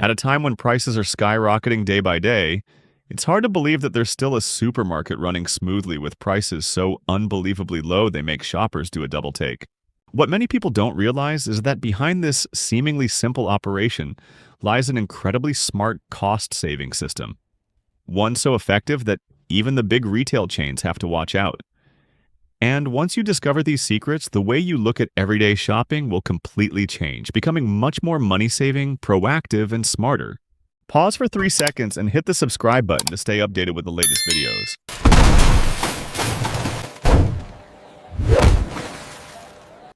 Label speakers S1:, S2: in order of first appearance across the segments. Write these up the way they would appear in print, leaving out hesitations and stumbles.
S1: At a time when prices are skyrocketing day by day, it's hard to believe that there's still a supermarket running smoothly with prices so unbelievably low they make shoppers do a double take. What many people don't realize is that behind this seemingly simple operation lies an incredibly smart cost-saving system. One so effective that even the big retail chains have to watch out. And once you discover these secrets, the way you look at everyday shopping will completely change, becoming much more money-saving, proactive, and smarter. Pause for 3 seconds and hit the subscribe button to stay updated with the latest videos.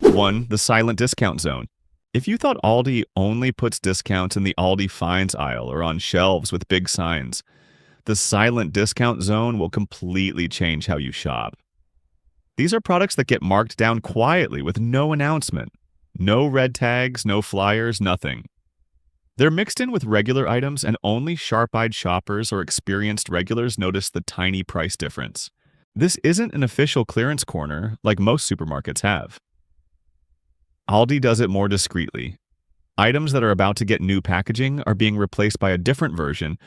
S1: 1. The silent discount zone. If you thought Aldi only puts discounts in the Aldi finds aisle or on shelves with big signs, the silent discount zone will completely change how you shop. These are products that get marked down quietly with no announcement. No red tags, no flyers, nothing. They're mixed in with regular items, and only sharp-eyed shoppers or experienced regulars notice the tiny price difference. This isn't an official clearance corner like most supermarkets have. Aldi does it more discreetly. Items that are about to get new packaging are being replaced by a different version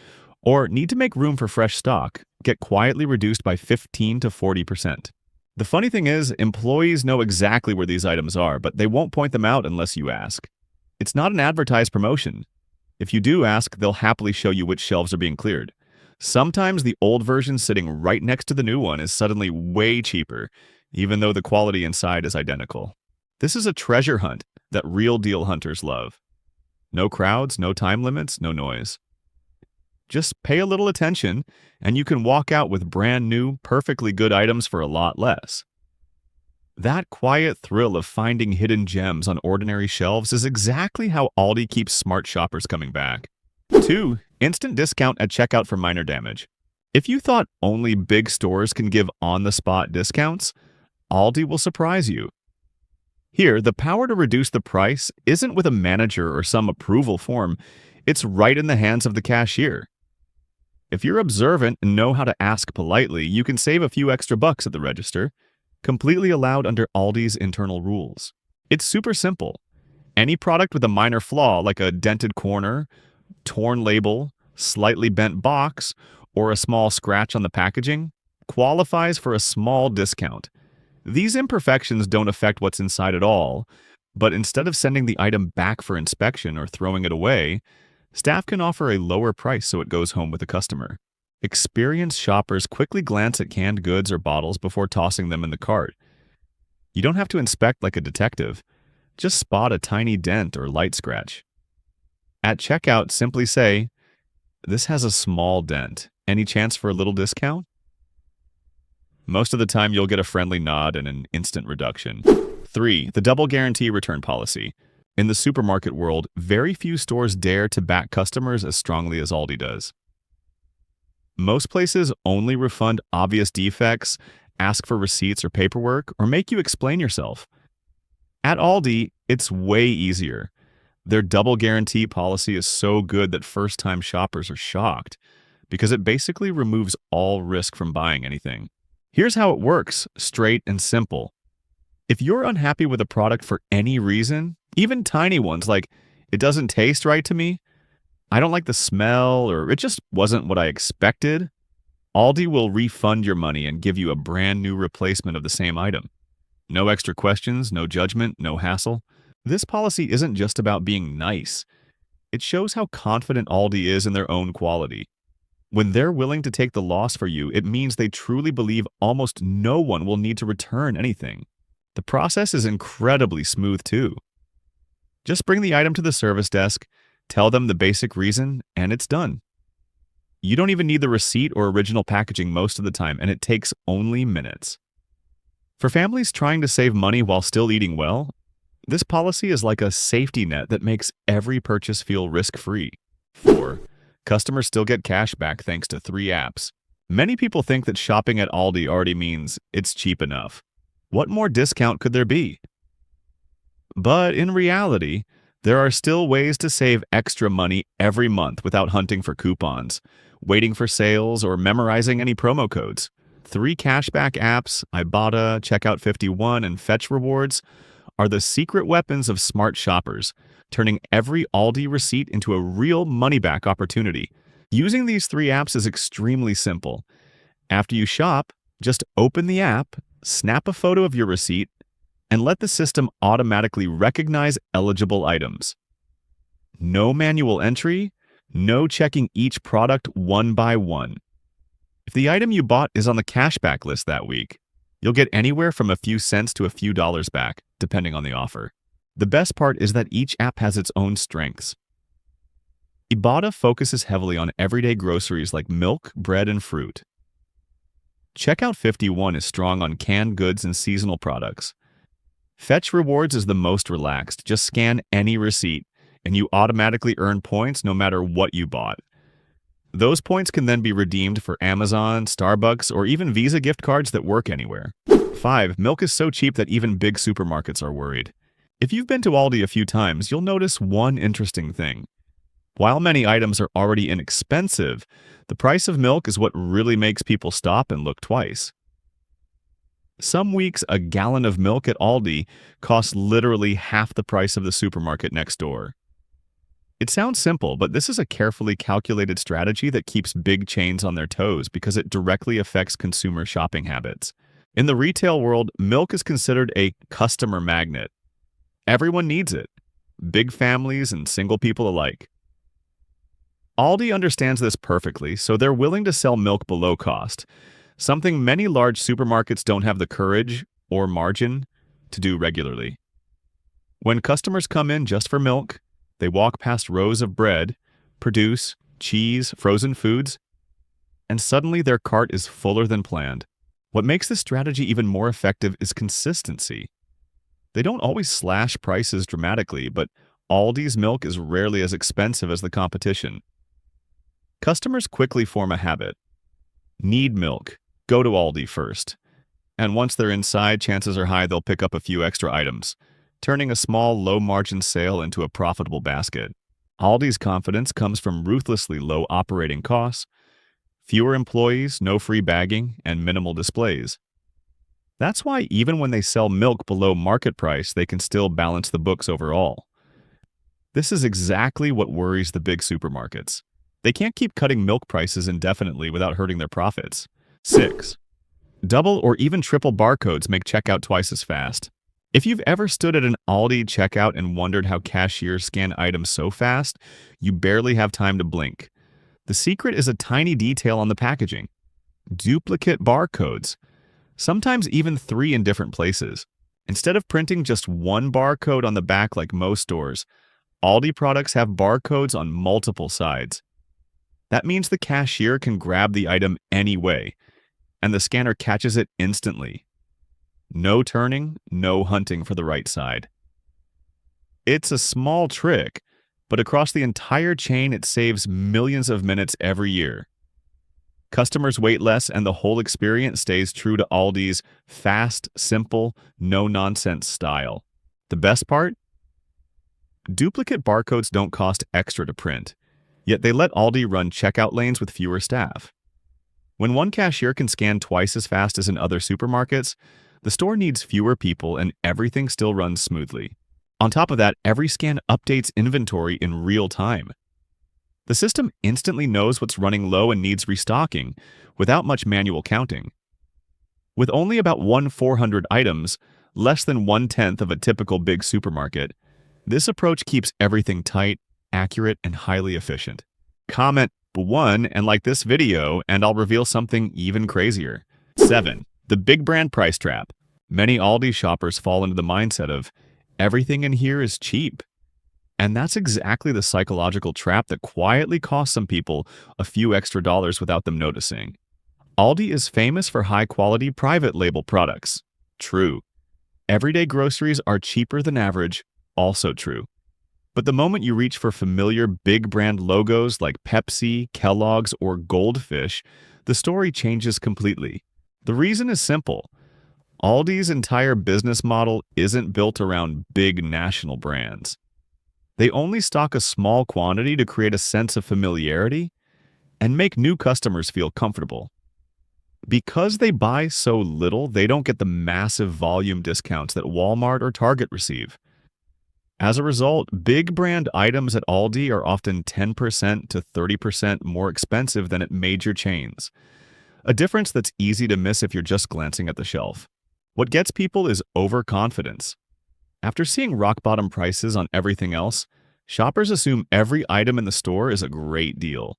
S1: or need to make room for fresh stock, get quietly reduced by 15 to 40%. The funny thing is, employees know exactly where these items are, but they won't point them out unless you ask. It's not an advertised promotion. If you do ask, they'll happily show you which shelves are being cleared. Sometimes the old version sitting right next to the new one is suddenly way cheaper, even though the quality inside is identical. This is a treasure hunt that real deal hunters love. No crowds, no time limits, no noise. Just pay a little attention, and you can walk out with brand new, perfectly good items for a lot less. That quiet thrill of finding hidden gems on ordinary shelves is exactly how Aldi keeps smart shoppers coming back. 2. Instant discount at checkout for minor damage. If you thought only big stores can give on-the-spot discounts, Aldi will surprise you. Here, the power to reduce the price isn't with a manager or some approval form, it's right in the hands of the cashier. If you're observant and know how to ask politely, you can save a few extra bucks at the register, completely allowed under Aldi's internal rules. It's super simple. Any product with a minor flaw like a dented corner, torn label, slightly bent box, or a small scratch on the packaging qualifies for a small discount. These imperfections don't affect what's inside at all, but instead of sending the item back for inspection or throwing it away, staff can offer a lower price so it goes home with the customer. Experienced shoppers quickly glance at canned goods or bottles before tossing them in the cart. You don't have to inspect like a detective. Just spot a tiny dent or light scratch. At checkout, simply say, "This has a small dent. Any chance for a little discount?" Most of the time, you'll get a friendly nod and an instant reduction. 3. The double guarantee return policy. In the supermarket world, very few stores dare to back customers as strongly as Aldi does. Most places only refund obvious defects, ask for receipts or paperwork, or make you explain yourself. At Aldi, it's way easier. Their double guarantee policy is so good that first-time shoppers are shocked, because it basically removes all risk from buying anything. Here's how it works, straight and simple. If you're unhappy with a product for any reason, even tiny ones like, "It doesn't taste right to me," "I don't like the smell," or "It just wasn't what I expected," Aldi will refund your money and give you a brand new replacement of the same item. No extra questions, no judgment, no hassle. This policy isn't just about being nice. It shows how confident Aldi is in their own quality. When they're willing to take the loss for you, it means they truly believe almost no one will need to return anything. The process is incredibly smooth too. Just bring the item to the service desk, tell them the basic reason, and it's done. You don't even need the receipt or original packaging most of the time, and it takes only minutes. For families trying to save money while still eating well, this policy is like a safety net that makes every purchase feel risk-free. 4. Customers still get cash back thanks to 3 apps. Many people think that shopping at Aldi already means it's cheap enough. What more discount could there be? But in reality, there are still ways to save extra money every month without hunting for coupons, waiting for sales, or memorizing any promo codes. 3 cashback apps, Ibotta, Checkout 51, and Fetch Rewards, are the secret weapons of smart shoppers, turning every Aldi receipt into a real money-back opportunity. Using these three apps is extremely simple. After you shop, just open the app, snap a photo of your receipt, and let the system automatically recognize eligible items. No manual entry, no checking each product one by one. If the item you bought is on the cashback list that week, you'll get anywhere from a few cents to a few dollars back, depending on the offer. The best part is that each app has its own strengths. Ibotta focuses heavily on everyday groceries like milk, bread, and fruit. Checkout 51 is strong on canned goods and seasonal products. Fetch Rewards is the most relaxed. Just scan any receipt, and you automatically earn points no matter what you bought. Those points can then be redeemed for Amazon, Starbucks, or even Visa gift cards that work anywhere. 5. Milk is so cheap that even big supermarkets are worried. If you've been to Aldi a few times, you'll notice one interesting thing. While many items are already inexpensive, the price of milk is what really makes people stop and look twice. Some weeks, a gallon of milk at Aldi costs literally half the price of the supermarket next door. It sounds simple, but this is a carefully calculated strategy that keeps big chains on their toes because it directly affects consumer shopping habits. In the retail world, milk is considered a customer magnet. Everyone needs it, big families and single people alike. Aldi understands this perfectly, so they're willing to sell milk below cost, something many large supermarkets don't have the courage or margin to do regularly. When customers come in just for milk, they walk past rows of bread, produce, cheese, frozen foods, and suddenly their cart is fuller than planned. What makes this strategy even more effective is consistency. They don't always slash prices dramatically, but Aldi's milk is rarely as expensive as the competition. Customers quickly form a habit. Need milk? Go to Aldi first. And once they're inside, chances are high they'll pick up a few extra items, turning a small, low-margin sale into a profitable basket. Aldi's confidence comes from ruthlessly low operating costs, fewer employees, no free bagging, and minimal displays. That's why even when they sell milk below market price, they can still balance the books overall. This is exactly what worries the big supermarkets. They can't keep cutting milk prices indefinitely without hurting their profits. 6. Double or even triple barcodes make checkout twice as fast. If you've ever stood at an Aldi checkout and wondered how cashiers scan items so fast, you barely have time to blink. The secret is a tiny detail on the packaging. Duplicate barcodes, sometimes even 3 in different places. Instead of printing just one barcode on the back like most stores, Aldi products have barcodes on multiple sides. That means the cashier can grab the item anyway, and the scanner catches it instantly. No turning, no hunting for the right side. It's a small trick, but across the entire chain it saves millions of minutes every year. Customers wait less and the whole experience stays true to Aldi's fast, simple, no-nonsense style. The best part? Duplicate barcodes don't cost extra to print, yet they let Aldi run checkout lanes with fewer staff. When one cashier can scan twice as fast as in other supermarkets, the store needs fewer people and everything still runs smoothly. On top of that, every scan updates inventory in real time. The system instantly knows what's running low and needs restocking, without much manual counting. With only about 1/400 items, less than 1/10 of a typical big supermarket, this approach keeps everything tight, accurate, and highly efficient. Comment 1 and like this video, and I'll reveal something even crazier. 7. The big brand price trap. Many Aldi shoppers fall into the mindset of, everything in here is cheap. And that's exactly the psychological trap that quietly costs some people a few extra dollars without them noticing. Aldi is famous for high-quality private label products. True. Everyday groceries are cheaper than average. Also true. But the moment you reach for familiar big brand logos like Pepsi, Kellogg's, or Goldfish, the story changes completely. The reason is simple. Aldi's entire business model isn't built around big national brands. They only stock a small quantity to create a sense of familiarity and make new customers feel comfortable. Because they buy so little, they don't get the massive volume discounts that Walmart or Target receive. As a result, big brand items at Aldi are often 10% to 30% more expensive than at major chains, a difference that's easy to miss if you're just glancing at the shelf. What gets people is overconfidence. After seeing rock bottom prices on everything else, shoppers assume every item in the store is a great deal.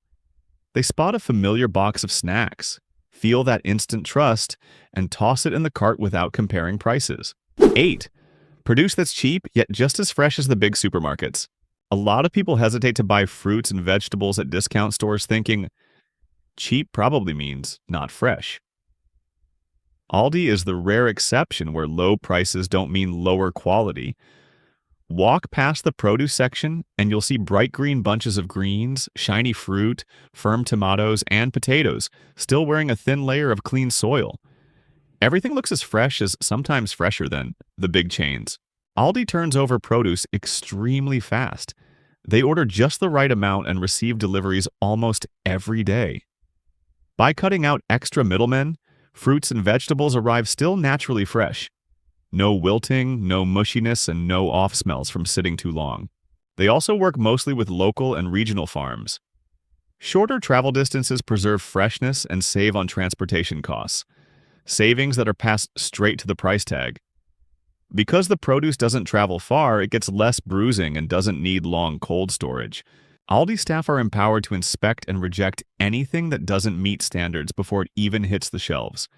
S1: They spot a familiar box of snacks, feel that instant trust, and toss it in the cart without comparing prices. 8. Produce that's cheap, yet just as fresh as the big supermarkets. A lot of people hesitate to buy fruits and vegetables at discount stores thinking, cheap probably means not fresh. Aldi is the rare exception where low prices don't mean lower quality. Walk past the produce section and you'll see bright green bunches of greens, shiny fruit, firm tomatoes, and potatoes, still wearing a thin layer of clean soil. Everything looks as fresh as sometimes fresher than the big chains. Aldi turns over produce extremely fast. They order just the right amount and receive deliveries almost every day. By cutting out extra middlemen, fruits and vegetables arrive still naturally fresh. No wilting, no mushiness, and no off smells from sitting too long. They also work mostly with local and regional farms. Shorter travel distances preserve freshness and save on transportation costs, savings that are passed straight to the price tag. Because the produce doesn't travel far, it gets less bruising and doesn't need long cold storage. Aldi staff are empowered to inspect and reject anything that doesn't meet standards before it even hits the shelves.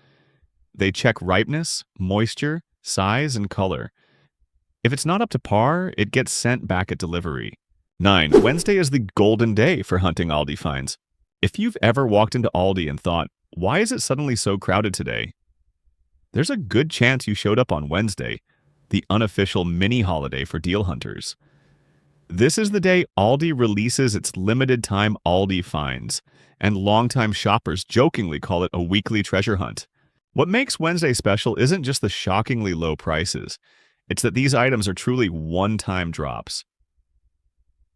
S1: They check ripeness, moisture, size, and color. If it's not up to par, it gets sent back at delivery. 9. Wednesday is the golden day for hunting Aldi finds. If you've ever walked into Aldi and thought, why is it suddenly so crowded today? There's a good chance you showed up on Wednesday, the unofficial mini holiday for deal hunters. This is the day Aldi releases its limited-time Aldi finds, and longtime shoppers jokingly call it a weekly treasure hunt. What makes Wednesday special isn't just the shockingly low prices, it's that these items are truly one-time drops.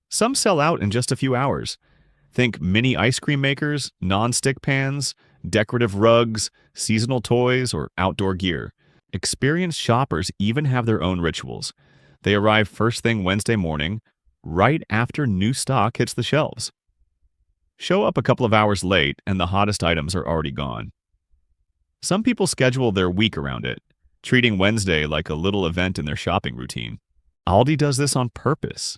S1: Some sell out in just a few hours. Think mini ice cream makers, non-stick pans, decorative rugs, seasonal toys, or outdoor gear. Experienced shoppers even have their own rituals. They arrive first thing Wednesday morning, right after new stock hits the shelves. Show up a couple of hours late and the hottest items are already gone. Some people schedule their week around it, treating Wednesday like a little event in their shopping routine. Aldi does this on purpose.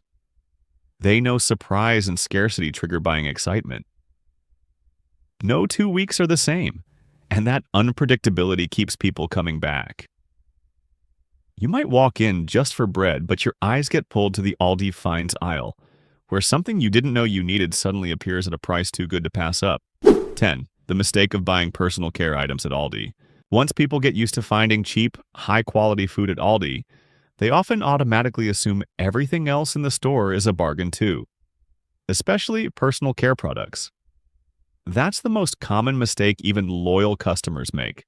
S1: They know surprise and scarcity trigger buying excitement. No 2 weeks are the same, and that unpredictability keeps people coming back. You might walk in just for bread, but your eyes get pulled to the Aldi finds aisle, where something you didn't know you needed suddenly appears at a price too good to pass up. 10. The mistake of buying personal care items at Aldi. Once people get used to finding cheap, high-quality food at Aldi, they often automatically assume everything else in the store is a bargain too, especially personal care products. That's the most common mistake even loyal customers make.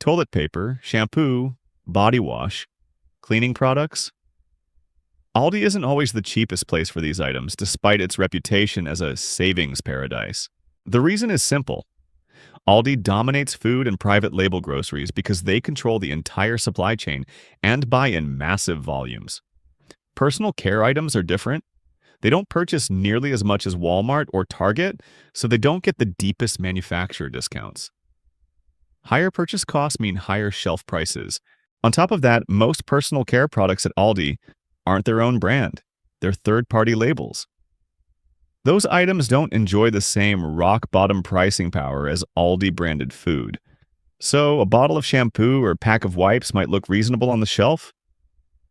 S1: Toilet paper, shampoo, body wash, cleaning products. Aldi isn't always the cheapest place for these items, despite its reputation as a savings paradise. The reason is simple. Aldi dominates food and private label groceries because they control the entire supply chain and buy in massive volumes. Personal care items are different. They don't purchase nearly as much as Walmart or Target, so they don't get the deepest manufacturer discounts. Higher purchase costs mean higher shelf prices. On top of that, most personal care products at Aldi aren't their own brand. They're third-party labels. Those items don't enjoy the same rock-bottom pricing power as Aldi-branded food. So a bottle of shampoo or pack of wipes might look reasonable on the shelf,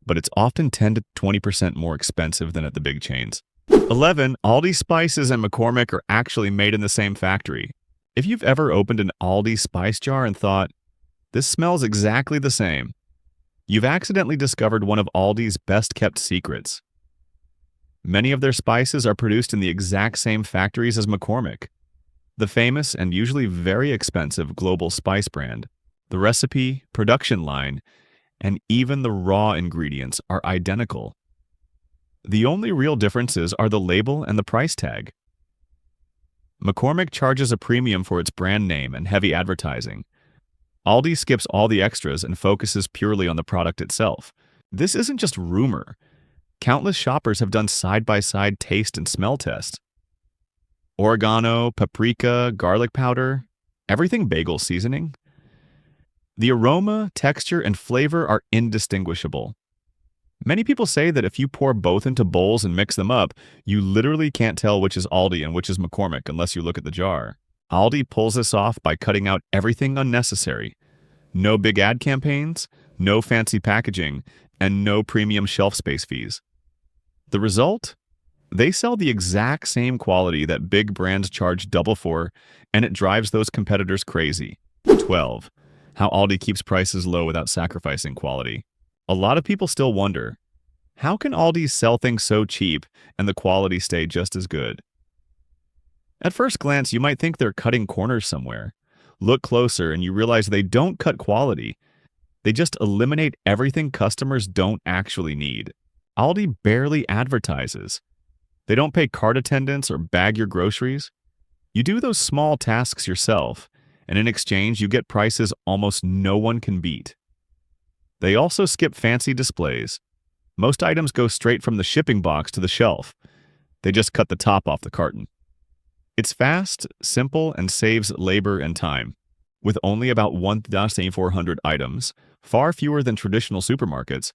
S1: but it's often 10 to 20% more expensive than at the big chains. 11. Aldi spices and McCormick are actually made in the same factory. If you've ever opened an Aldi spice jar and thought, this smells exactly the same, you've accidentally discovered one of Aldi's best-kept secrets. Many of their spices are produced in the exact same factories as McCormick, the famous and usually very expensive global spice brand. The recipe, production line, and even the raw ingredients are identical. The only real differences are the label and the price tag. McCormick charges a premium for its brand name and heavy advertising. Aldi skips all the extras and focuses purely on the product itself. This isn't just rumor. Countless shoppers have done side-by-side taste and smell tests. Oregano, paprika, garlic powder, everything bagel seasoning. The aroma, texture, and flavor are indistinguishable. Many people say that if you pour both into bowls and mix them up, you literally can't tell which is Aldi and which is McCormick unless you look at the jar. Aldi pulls this off by cutting out everything unnecessary. No big ad campaigns, no fancy packaging, and no premium shelf space fees. The result? They sell the exact same quality that big brands charge double for, and it drives those competitors crazy. 12. How Aldi keeps prices low without sacrificing quality. A lot of people still wonder, how can Aldi sell things so cheap and the quality stay just as good? At first glance, you might think they're cutting corners somewhere. Look closer and you realize they don't cut quality. They just eliminate everything customers don't actually need. Aldi barely advertises. They don't pay cart attendants or bag your groceries. You do those small tasks yourself, and in exchange you get prices almost no one can beat. They also skip fancy displays. Most items go straight from the shipping box to the shelf. They just cut the top off the carton. It's fast, simple, and saves labor and time. With only about 1,400 items, far fewer than traditional supermarkets,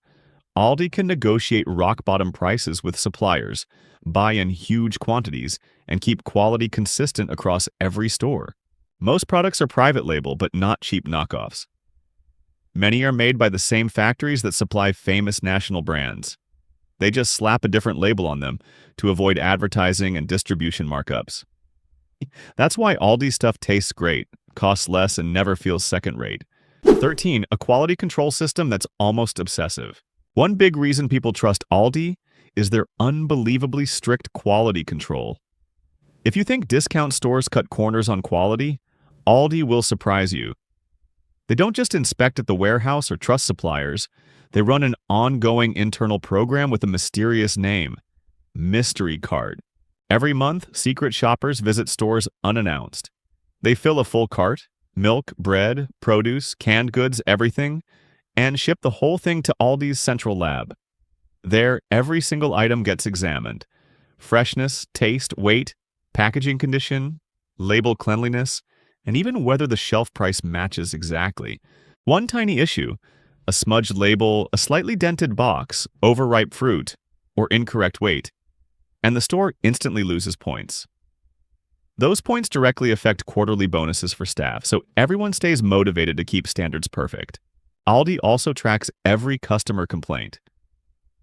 S1: Aldi can negotiate rock-bottom prices with suppliers, buy in huge quantities, and keep quality consistent across every store. Most products are private label, but not cheap knockoffs. Many are made by the same factories that supply famous national brands. They just slap a different label on them to avoid advertising and distribution markups. That's why Aldi stuff tastes great, costs less, and never feels second-rate. 13. A quality control system that's almost obsessive. One big reason people trust Aldi is their unbelievably strict quality control. If you think discount stores cut corners on quality, Aldi will surprise you. They don't just inspect at the warehouse or trust suppliers, they run an ongoing internal program with a mysterious name, Mystery Cart. Every month, secret shoppers visit stores unannounced. They fill a full cart, milk, bread, produce, canned goods, everything, and ship the whole thing to Aldi's central lab. There, every single item gets examined. Freshness, taste, weight, packaging condition, label cleanliness, and even whether the shelf price matches exactly. One tiny issue, a smudged label, a slightly dented box, overripe fruit, or incorrect weight, and the store instantly loses points. Those points directly affect quarterly bonuses for staff, so everyone stays motivated to keep standards perfect. Aldi also tracks every customer complaint.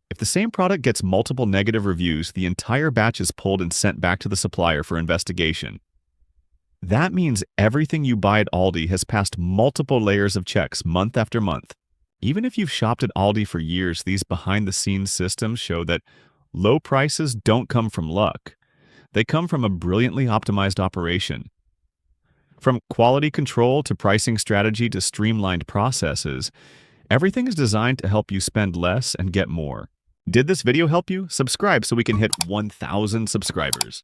S1: If the same product gets multiple negative reviews, the entire batch is pulled and sent back to the supplier for investigation. That means everything you buy at Aldi has passed multiple layers of checks month after month. Even if you've shopped at Aldi for years, these behind-the-scenes systems show that low prices don't come from luck. They come from a brilliantly optimized operation. From quality control to pricing strategy to streamlined processes, everything is designed to help you spend less and get more. Did this video help you? Subscribe so we can hit 1,000 subscribers.